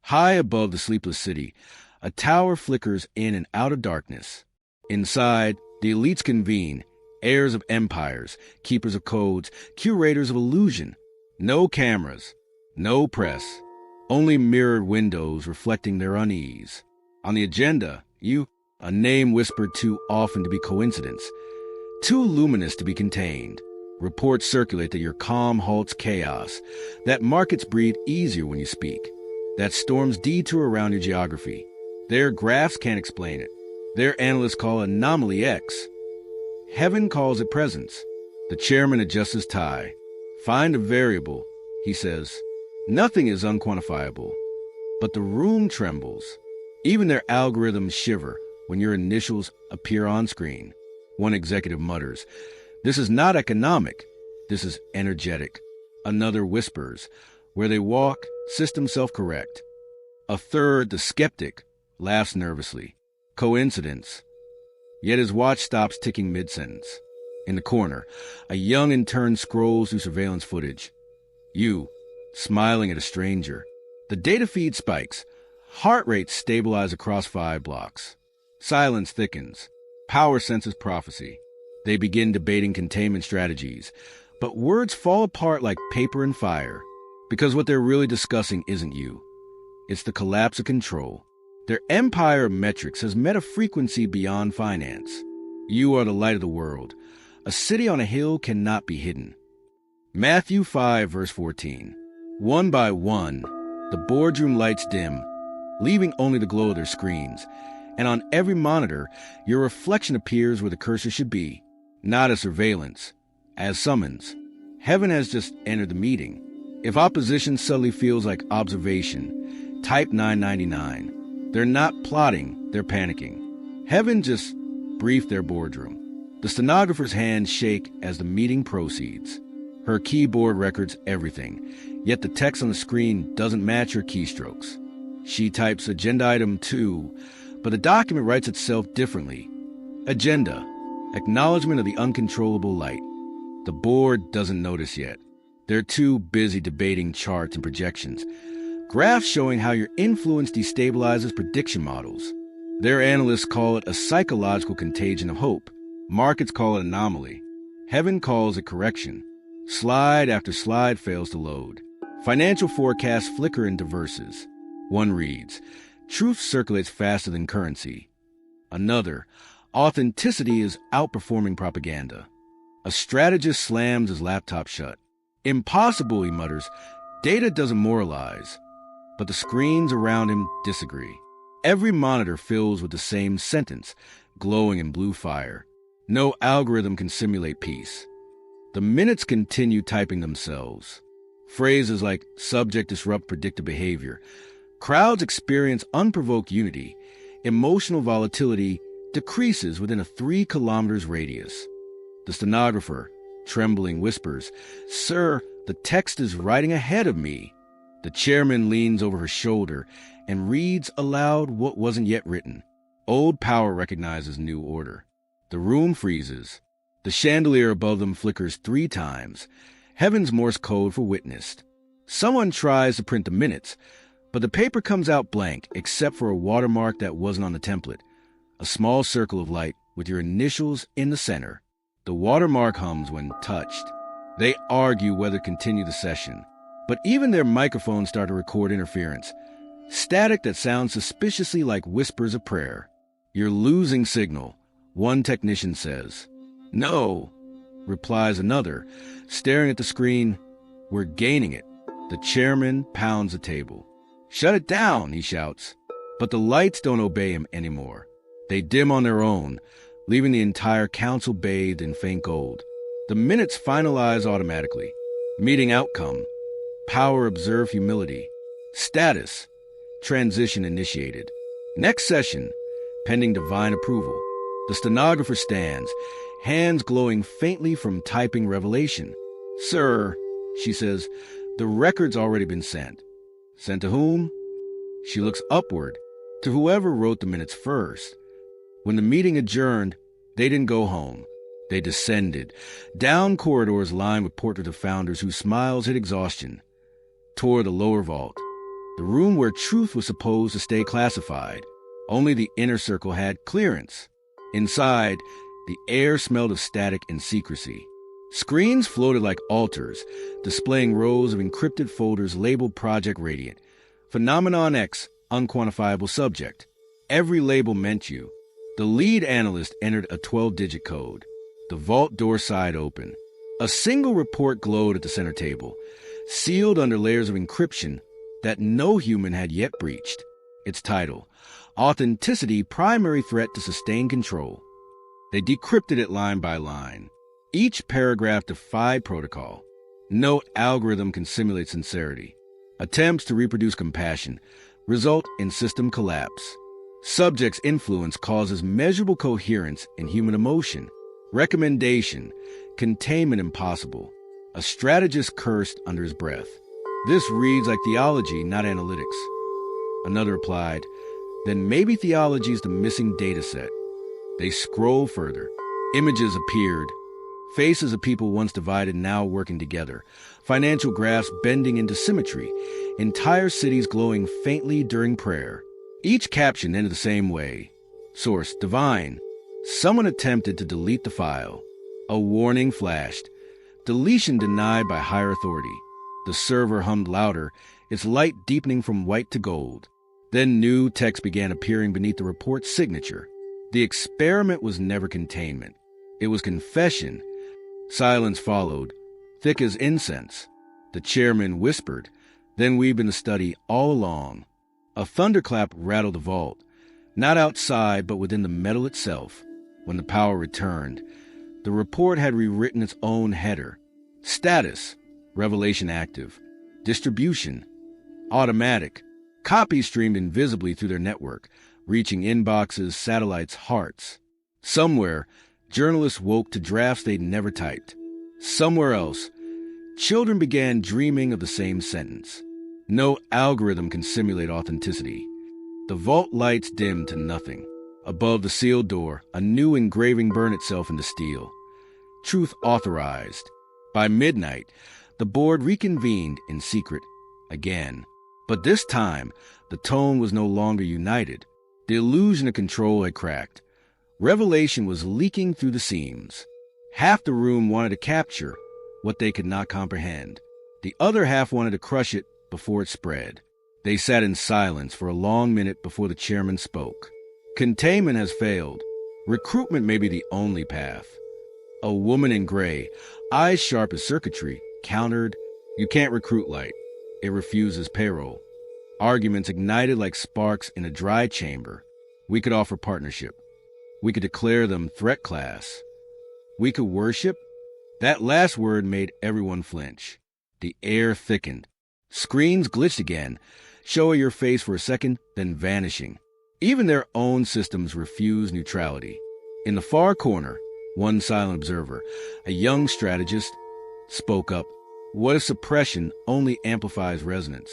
High above the sleepless city, a tower flickers in and out of darkness. Inside, the elites convene, heirs of empires, keepers of codes, curators of illusion. No cameras, no press, only mirrored windows reflecting their unease. On the agenda, a name whispered too often to be coincidence, too luminous to be contained. Reports circulate that your calm halts chaos, that markets breathe easier when you speak, that storms detour around your geography. Their graphs can't explain it. Their analysts call it anomaly X. Heaven calls it presence. The chairman adjusts his tie. Find a variable, he says. Nothing is unquantifiable. But the room trembles. Even their algorithms shiver when your initials appear on screen. One executive mutters, "This is not economic. This is energetic." Another whispers, "Where they walk, systems self-correct." A third, the skeptic, laughs nervously. Coincidence. Yet his watch stops ticking mid-sentence. In the corner, a young intern scrolls through surveillance footage. You, smiling at a stranger. The data feed spikes. Heart rates stabilize across 5 blocks. Silence thickens. Power senses prophecy. They begin debating containment strategies. But words fall apart like paper and fire. Because what they're really discussing isn't you. It's the collapse of control. Their empire of metrics has met a frequency beyond finance. You are the light of the world. A city on a hill cannot be hidden. Matthew 5, verse 14. One by one, the boardroom lights dim, leaving only the glow of their screens. And on every monitor, your reflection appears where the cursor should be. Not as surveillance, as summons. Heaven has just entered the meeting. If opposition suddenly feels like observation, type 999. They're not plotting, they're panicking. Heaven just briefed their boardroom. The stenographer's hands shake as the meeting proceeds. Her keyboard records everything, yet the text on the screen doesn't match her keystrokes. She types agenda item 2, but the document writes itself differently. Agenda, acknowledgement of the uncontrollable light. The board doesn't notice yet. They're too busy debating charts and projections. Graphs showing how your influence destabilizes prediction models. Their analysts call it a psychological contagion of hope. Markets call it anomaly. Heaven calls it correction. Slide after slide fails to load. Financial forecasts flicker into verses. One reads, "Truth circulates faster than currency." Another, "Authenticity is outperforming propaganda." A strategist slams his laptop shut. "Impossible," he mutters. "Data doesn't moralize." But the screens around him disagree. Every monitor fills with the same sentence, glowing in blue fire. No algorithm can simulate peace. The minutes continue typing themselves. Phrases like "subject disrupt predictive behavior." Crowds experience unprovoked unity. Emotional volatility decreases within a 3 kilometers radius. The stenographer, trembling, whispers, "Sir, the text is writing ahead of me." The chairman leans over her shoulder and reads aloud what wasn't yet written. Old power recognizes new order. The room freezes. The chandelier above them flickers 3 times. Heaven's Morse code for witnessed. Someone tries to print the minutes, but the paper comes out blank except for a watermark that wasn't on the template. A small circle of light with your initials in the center. The watermark hums when touched. They argue whether to continue the session. But even their microphones start to record interference. Static that sounds suspiciously like whispers of prayer. "You're losing signal," one technician says. "No," replies another, staring at the screen. "We're gaining it." The chairman pounds the table. "Shut it down," he shouts. But the lights don't obey him anymore. They dim on their own, leaving the entire council bathed in faint gold. The minutes finalize automatically. Meeting outcome. Power observe humility. Status. Transition initiated. Next session. Pending divine approval. The stenographer stands, hands glowing faintly from typing revelation. "Sir," she says, "the record's already been sent." "Sent to whom?" She looks upward, to whoever wrote the minutes first. When the meeting adjourned, they didn't go home. They descended, down corridors lined with portraits of founders whose smiles hid exhaustion, toward the lower vault. the room where truth was supposed to stay classified. Only the inner circle had clearance. Inside, the air smelled of static and secrecy. Screens floated like altars, displaying rows of encrypted folders labeled Project Radiant. Phenomenon X, unquantifiable subject. Every label meant you. The lead analyst entered a 12-digit code. The vault door side open. A single report glowed at the center table, sealed under layers of encryption that no human had yet breached. Its title, Authenticity Primary Threat to Sustained Control. They decrypted it line by line. Each paragraph defied protocol. No algorithm can simulate sincerity. Attempts to reproduce compassion result in system collapse. Subject's influence causes measurable coherence in human emotion. Recommendation, containment impossible. A strategist cursed under his breath. This reads like theology, not analytics. Another replied, then maybe theology is the missing data set. They scrolled further. Images appeared. Faces of people once divided now working together. Financial graphs bending into symmetry. Entire cities glowing faintly during prayer. Each caption ended the same way. Source, divine. Someone attempted to delete the file. A warning flashed. Deletion denied by higher authority. The server hummed louder, its light deepening from white to gold. Then new text began appearing beneath the report's signature. The experiment was never containment. It was confession. Silence followed, thick as incense. The chairman whispered, then we've been to study all along. A thunderclap rattled the vault, not outside but within the metal itself. When the power returned, the report had rewritten its own header. Status, revelation active. Distribution, automatic. Copies streamed invisibly through their network, reaching inboxes, satellites, hearts. Somewhere, journalists woke to drafts they'd never typed. Somewhere else, children began dreaming of the same sentence. No algorithm can simulate authenticity. The vault lights dimmed to nothing. Above the sealed door, a new engraving burned itself into steel. Truth authorized. By midnight, the board reconvened in secret again. But this time, the tone was no longer united. The illusion of control had cracked. Revelation was leaking through the seams. Half the room wanted to capture what they could not comprehend. The other half wanted to crush it before it spread. They sat in silence for a long minute before the chairman spoke. Containment has failed. Recruitment may be the only path. A woman in gray, eyes sharp as circuitry, countered, you can't recruit light. It refuses payroll. Arguments ignited like sparks in a dry chamber. We could offer partnership. We could declare them threat class. We could worship. That last word made everyone flinch. The air thickened. Screens glitched again, showing your face for a second, then vanishing. Even their own systems refused neutrality. In the far corner, one silent observer, a young strategist, spoke up. What if suppression only amplifies resonance?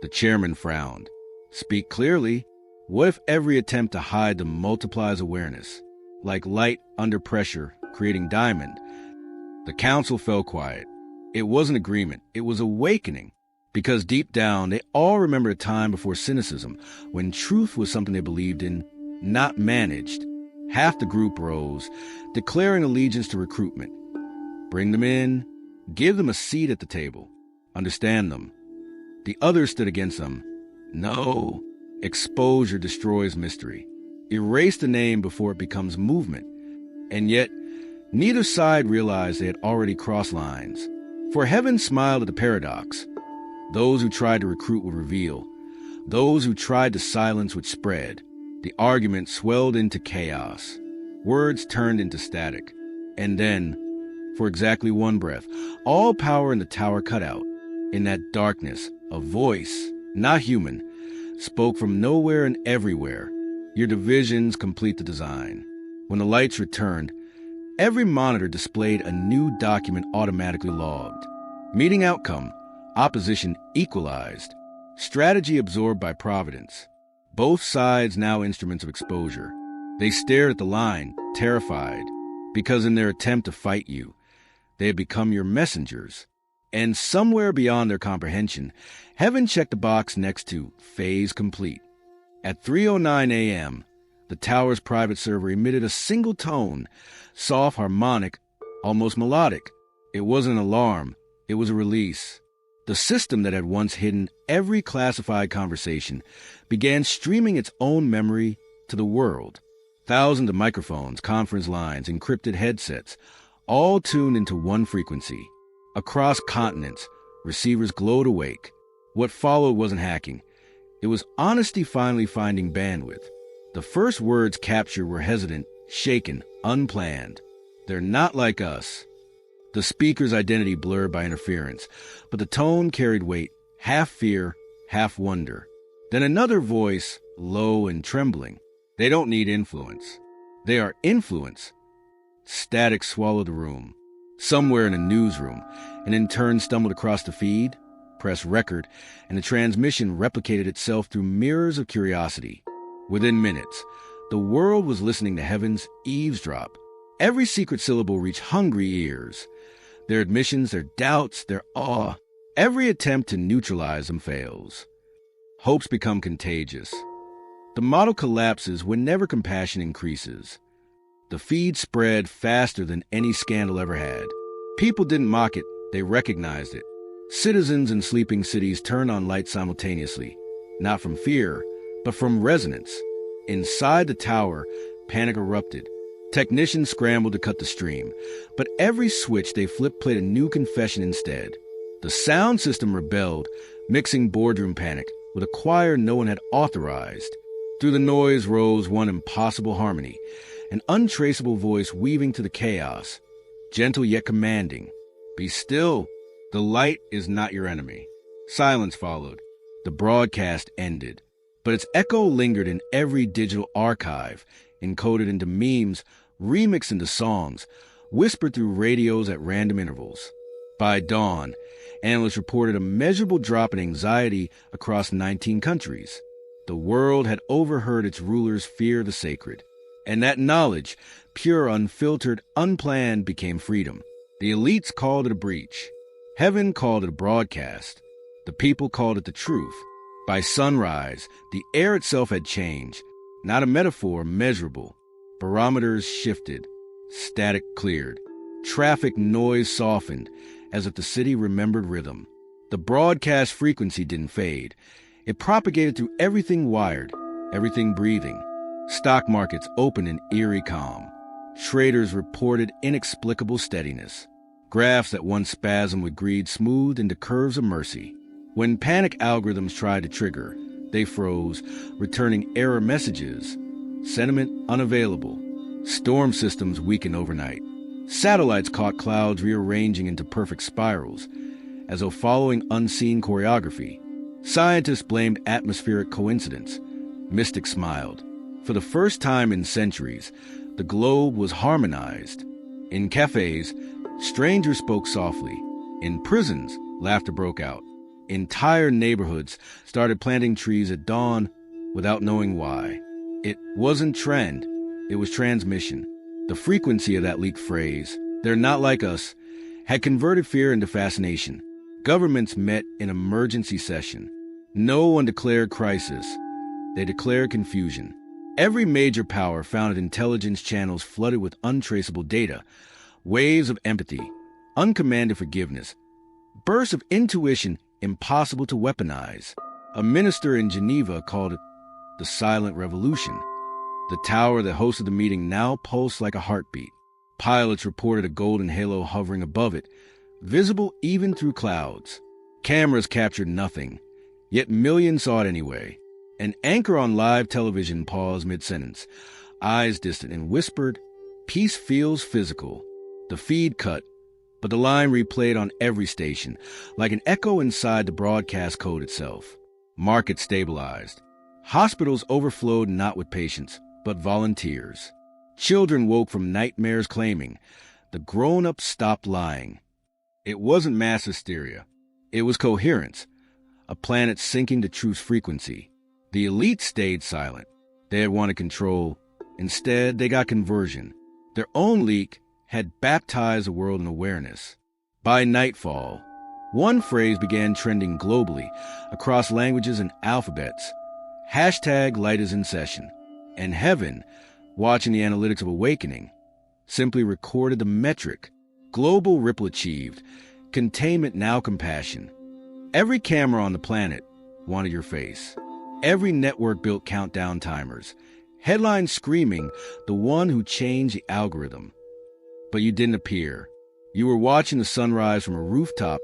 The chairman frowned. Speak clearly. What if every attempt to hide them multiplies awareness? Like light under pressure, creating diamond. The council fell quiet. It wasn't agreement. It was awakening. Because deep down, they all remembered a time before cynicism, when truth was something they believed in, not managed. Half the group rose, declaring allegiance to recruitment. Bring them in. Give them a seat at the table. Understand them. The others stood against them. No. Exposure destroys mystery. Erase the name before it becomes movement. And yet, neither side realized they had already crossed lines. For heaven smiled at the paradox. Those who tried to recruit would reveal. Those who tried to silence would spread. The argument swelled into chaos. Words turned into static. And then, for exactly one breath, all power in the tower cut out. In that darkness, a voice, not human, spoke from nowhere and everywhere. Your divisions complete the design. When the lights returned, every monitor displayed a new document automatically logged. Meeting outcome, opposition equalized. Strategy absorbed by providence. Both sides now instruments of exposure. They stared at the line, terrified, because in their attempt to fight you, they had become your messengers. And somewhere beyond their comprehension, heaven checked the box next to phase complete. At 3:09 a.m., the tower's private server emitted a single tone, soft, harmonic, almost melodic. It wasn't an alarm, it was a release. The system that had once hidden every classified conversation began streaming its own memory to the world. Thousands of microphones, conference lines, encrypted headsets, all tuned into one frequency. Across continents, receivers glowed awake. What followed wasn't hacking. It was honesty finally finding bandwidth. The first words captured were hesitant, shaken, unplanned. They're not like us. The speaker's identity blurred by interference, but the tone carried weight, half fear, half wonder. Then another voice, low and trembling. They don't need influence. They are influence. Static swallowed the room. Somewhere in a newsroom, an intern stumbled across the feed, pressed record, and the transmission replicated itself through mirrors of curiosity. Within minutes, the world was listening to heaven's eavesdrop. Every secret syllable reached hungry ears. Their admissions, their doubts, their awe. Every attempt to neutralize them fails. Hopes become contagious. The model collapses whenever compassion increases. The feed spread faster than any scandal ever had. People didn't mock it, they recognized it. Citizens in sleeping cities turned on lights simultaneously, not from fear, but from resonance. Inside the tower, panic erupted. Technicians scrambled to cut the stream, but every switch they flipped played a new confession instead. The sound system rebelled, mixing boardroom panic with a choir no one had authorized. Through the noise rose one impossible harmony, an untraceable voice weaving to the chaos, gentle yet commanding. Be still. The light is not your enemy. Silence followed. The broadcast ended, but its echo lingered in every digital archive, encoded into memes, remixed into songs, whispered through radios at random intervals. By dawn, analysts reported a measurable drop in anxiety across 19 countries. The world had overheard its rulers fear the sacred. And that knowledge, pure, unfiltered, unplanned, became freedom. The elites called it a breach. Heaven called it a broadcast. The people called it the truth. By sunrise, the air itself had changed. Not a metaphor, measurable. Barometers shifted. Static cleared. Traffic noise softened, as if the city remembered rhythm. The broadcast frequency didn't fade. It propagated through everything wired, everything breathing. Stock markets opened in eerie calm. Traders reported inexplicable steadiness. Graphs that once spasmed with greed smoothed into curves of mercy. When panic algorithms tried to trigger, they froze, returning error messages. Sentiment unavailable. Storm systems weakened overnight. Satellites caught clouds rearranging into perfect spirals, as though following unseen choreography. Scientists blamed atmospheric coincidence. Mystics smiled. For the first time in centuries, the globe was harmonized. In cafes, strangers spoke softly. In prisons, laughter broke out. Entire neighborhoods started planting trees at dawn without knowing why. It wasn't trend, it was transmission. The frequency of that leaked phrase, "They're not like us," had converted fear into fascination. Governments met in emergency session. No one declared crisis. They declared confusion. Every major power found intelligence channels flooded with untraceable data, waves of empathy, uncommanded forgiveness, bursts of intuition impossible to weaponize. A minister in Geneva called it the silent revolution. The tower that hosted the meeting now pulsed like a heartbeat. Pilots reported a golden halo hovering above it, visible even through clouds. Cameras captured nothing, yet millions saw it anyway. An anchor on live television paused mid-sentence, eyes distant, and whispered, "Peace feels physical." The feed cut, but the line replayed on every station, like an echo inside the broadcast code itself. Markets stabilized. Hospitals overflowed not with patients, but volunteers. Children woke from nightmares claiming, the grown-ups stopped lying. It wasn't mass hysteria. It was coherence, a planet sinking to truth's frequency. The elite stayed silent. They had wanted control. Instead, they got conversion. Their own leak had baptized the world in awareness. By nightfall, One phrase began trending globally, across languages and alphabets. Hashtag light is in session. And heaven, watching the analytics of awakening, simply recorded the metric. Global ripple achieved. Containment now compassion. Every camera on the planet wanted your face. Every network built countdown timers. Headlines screaming, the one who changed the algorithm. But you didn't appear. You were watching the sunrise from a rooftop,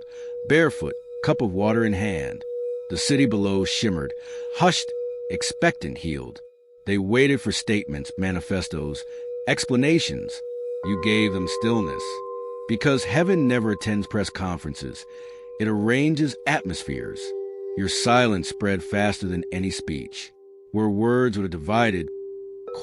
barefoot, cup of water in hand. The city below shimmered, hushed, expectant, healed. They waited for statements, manifestos, explanations. You gave them stillness. Because heaven never attends press conferences. It arranges atmospheres. Your silence spread faster than any speech. Where words were divided,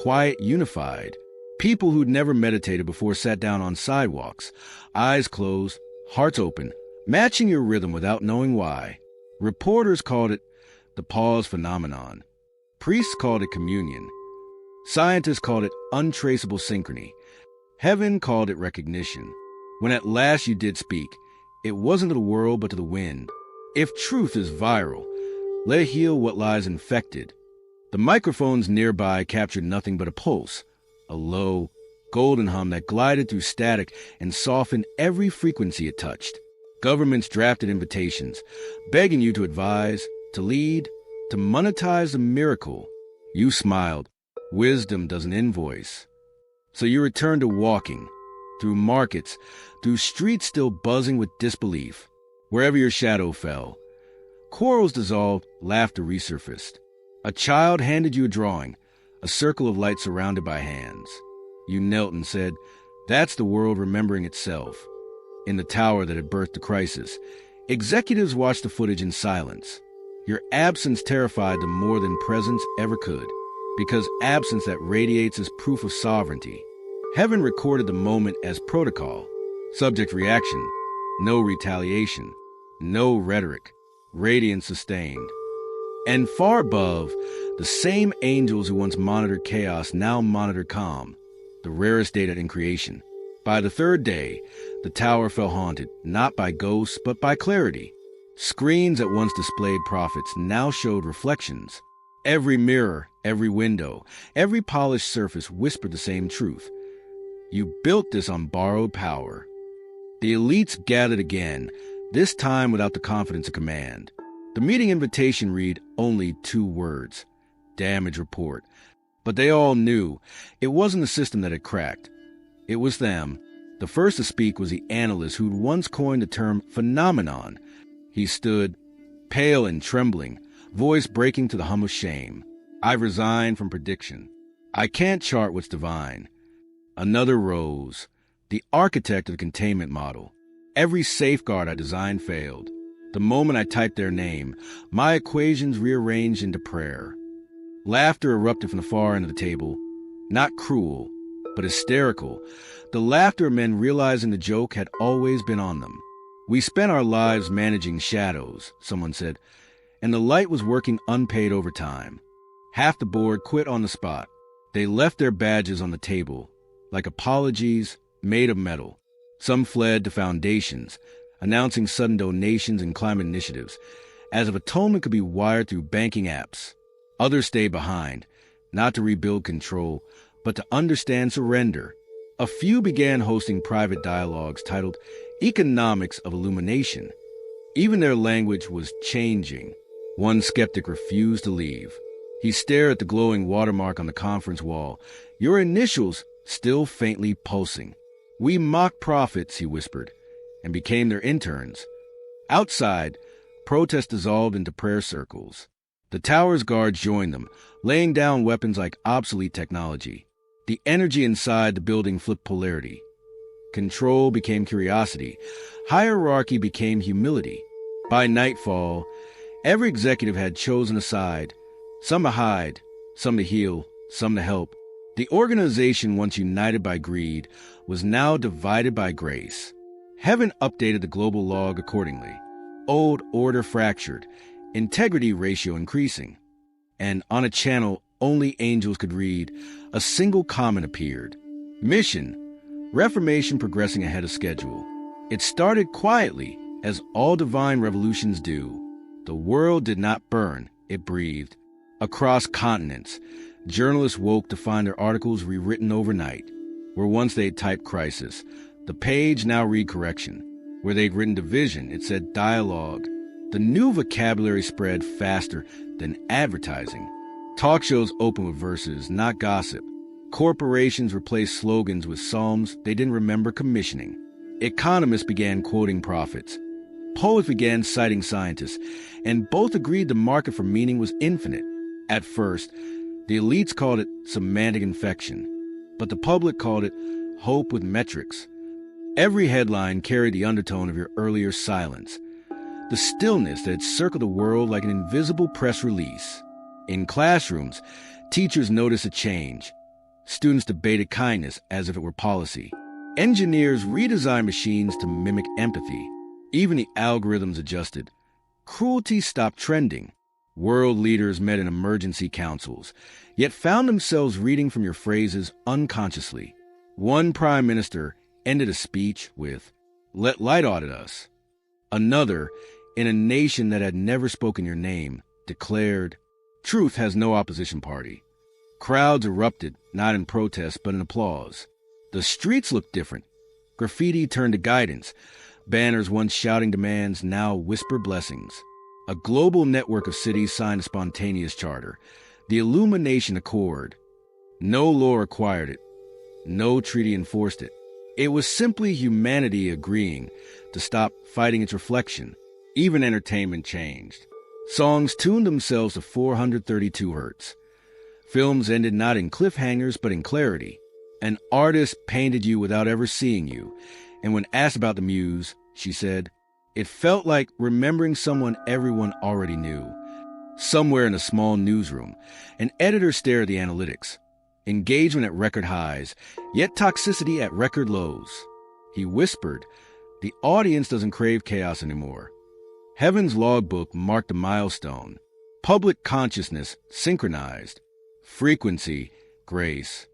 quiet unified. People who'd never meditated before sat down on sidewalks, eyes closed, hearts open, matching your rhythm without knowing why. Reporters called it the pause phenomenon. Priests called it communion. Scientists called it untraceable synchrony. Heaven called it recognition. When at last you did speak, it wasn't to the world but to the wind. If truth is viral, let it heal what lies infected. The microphones nearby captured nothing but a pulse, a low, golden hum that glided through static and softened every frequency it touched. Governments drafted invitations, begging you to advise, to lead, to monetize the miracle. You smiled. Wisdom doesn't invoice. So you returned to walking, through markets, through streets still buzzing with disbelief. Wherever your shadow fell, quarrels dissolved, laughter resurfaced. A child handed you a drawing, a circle of light surrounded by hands. You knelt and said, "That's the world remembering itself." In the tower that had birthed the crisis, executives watched the footage in silence. Your absence terrified them more than presence ever could, because absence that radiates is proof of sovereignty. Heaven recorded the moment as protocol. Subject reaction, no retaliation, no rhetoric, radiance sustained. And far above, the same angels who once monitored chaos now monitor calm, the rarest data in creation. By the third day, the tower fell haunted, not by ghosts, but by clarity. Screens that once displayed prophets now showed reflections. Every mirror, every window, every polished surface whispered the same truth. You built this on borrowed power. The elites gathered again, this time without the confidence of command. The meeting invitation read only 2 words, damage report. But they all knew it wasn't the system that had cracked. It was them. The first to speak was the analyst who'd once coined the term phenomenon. He stood, pale and trembling, voice breaking to the hum of shame. "I've resigned from prediction. I can't chart what's divine." Another rose, the architect of the containment model. "Every safeguard I designed failed. The moment I typed their name, my equations rearranged into prayer." Laughter erupted from the far end of the table, not cruel, but hysterical. The laughter of men realizing the joke had always been on them. "We spent our lives managing shadows," someone said, "and the light was working unpaid overtime." Half the board quit on the spot. They left their badges on the table, like apologies made of metal. Some fled to foundations, announcing sudden donations and climate initiatives, as if atonement could be wired through banking apps. Others stayed behind, not to rebuild control, but to understand surrender. A few began hosting private dialogues titled Economics of Illumination. Even their language was changing. One skeptic refused to leave. He stared at the glowing watermark on the conference wall, your initials still faintly pulsing. "We mock prophets," he whispered, and became their interns. Outside, protests dissolved into prayer circles. The tower's guards joined them, laying down weapons like obsolete technology. The energy inside the building flipped polarity. Control became curiosity. Hierarchy became humility. By nightfall, every executive had chosen a side, some to hide, some to heal, some to help. The organization, once united by greed, was now divided by grace. Heaven updated the global log accordingly. Old order fractured, integrity ratio increasing. And on a channel only angels could read, a single comment appeared. Mission: Reformation progressing ahead of schedule. It started quietly, As all divine revolutions do, the world did not burn, it breathed. Across continents, journalists woke to find their articles rewritten overnight. Where once they'd typed crisis, the page now read correction. Where they'd written division, it said dialogue. The new vocabulary spread faster than advertising. Talk shows opened with verses, not gossip. Corporations replaced slogans with psalms they didn't remember commissioning. Economists began quoting prophets. Poets began citing scientists, and both agreed the market for meaning was infinite. At first, the elites called it semantic infection, but the public called it hope with metrics. Every headline carried the undertone of your earlier silence, the stillness that had circled the world like an invisible press release. In classrooms, teachers noticed a change. Students debated kindness as if it were policy. Engineers redesigned machines to mimic empathy. Even the algorithms adjusted. Cruelty stopped trending. World leaders met in emergency councils, yet found themselves reading from your phrases unconsciously. One prime minister ended a speech with, "Let light audit us." Another, in a nation that had never spoken your name, declared, "Truth has no opposition party." Crowds erupted, not in protest, but in applause. The streets looked different. Graffiti turned to guidance. Banners once shouting demands now whisper blessings. A global network of cities signed a spontaneous charter, the Illumination Accord. No law required it. No treaty enforced it. It was simply humanity agreeing to stop fighting its reflection. Even entertainment changed. Songs tuned themselves to 432 hertz. Films ended not in cliffhangers but in clarity. An artist painted you without ever seeing you, and when asked about the muse, she said, "It felt like remembering someone everyone already knew." Somewhere in a small newsroom, an editor stared at the analytics. Engagement at record highs, yet toxicity at record lows. He whispered, "The audience doesn't crave chaos anymore." Heaven's logbook marked a milestone. Public consciousness synchronized. Frequency, grace.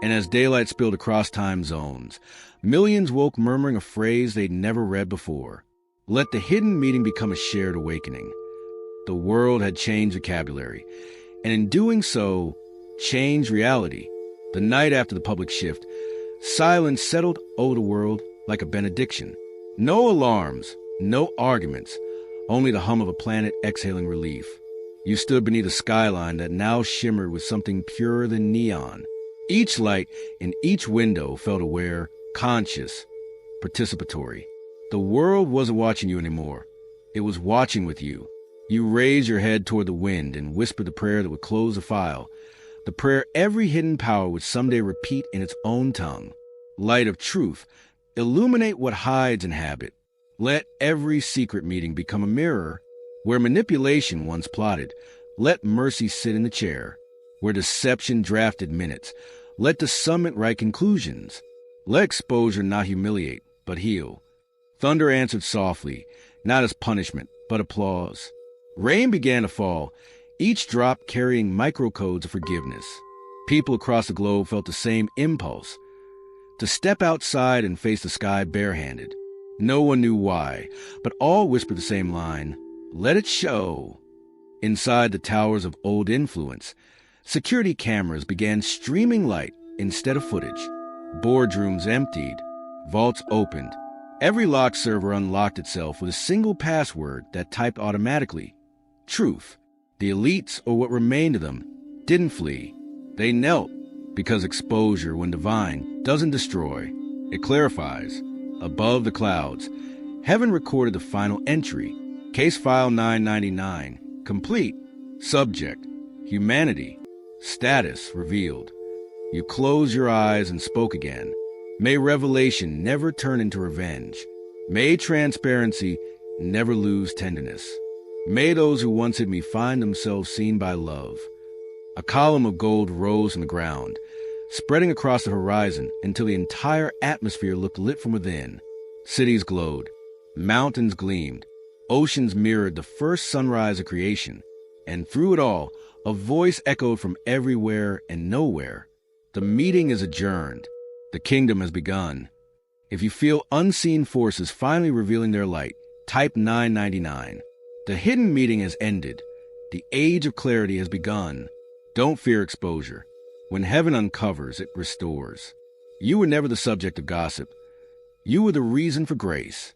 And as daylight spilled across time zones, millions woke murmuring a phrase they'd never read before. Let the hidden meeting become a shared awakening. The world had changed vocabulary, and in doing so, changed reality. The night after the public shift, silence settled over the world like a benediction. No alarms, no arguments, only the hum of a planet exhaling relief. You stood beneath a skyline that now shimmered with something purer than neon. Each light in each window felt aware, conscious, participatory. The world wasn't watching you anymore. It was watching with you. You raised your head toward the wind and whispered the prayer that would close the file, the prayer every hidden power would someday repeat in its own tongue. Light of truth, illuminate what hides in habit. Let every secret meeting become a mirror. Where manipulation once plotted, let mercy sit in the chair. Where deception drafted minutes, let the summit write conclusions. Let exposure not humiliate, but heal. Thunder answered softly, not as punishment, but applause. Rain began to fall, each drop carrying microcodes of forgiveness. People across the globe felt the same impulse, to step outside and face the sky barehanded. No one knew why, but all whispered the same line, "Let it show." Inside the towers of old influence, security cameras began streaming light instead of footage. Boardrooms emptied, vaults opened. Every lock server unlocked itself with a single password that typed automatically. Truth. The elites, or what remained of them, didn't flee. They knelt, because exposure, when divine, doesn't destroy. It clarifies. Above the clouds, heaven recorded the final entry. Case file 999. Complete. Subject. Humanity. Status revealed. You closed your eyes and spoke again. May revelation never turn into revenge. May transparency never lose tenderness. May those who once hid me find themselves seen by love. A column of gold rose from the ground, spreading across the horizon until the entire atmosphere looked lit from within. Cities glowed. Mountains gleamed. Oceans mirrored the first sunrise of creation. And through it all, a voice echoed from everywhere and nowhere. The meeting is adjourned. The kingdom has begun. If you feel unseen forces finally revealing their light, Type 999. The hidden meeting has ended. The age of clarity has begun. Don't fear exposure. When heaven uncovers, it restores. You were never the subject of gossip. You were the reason for grace.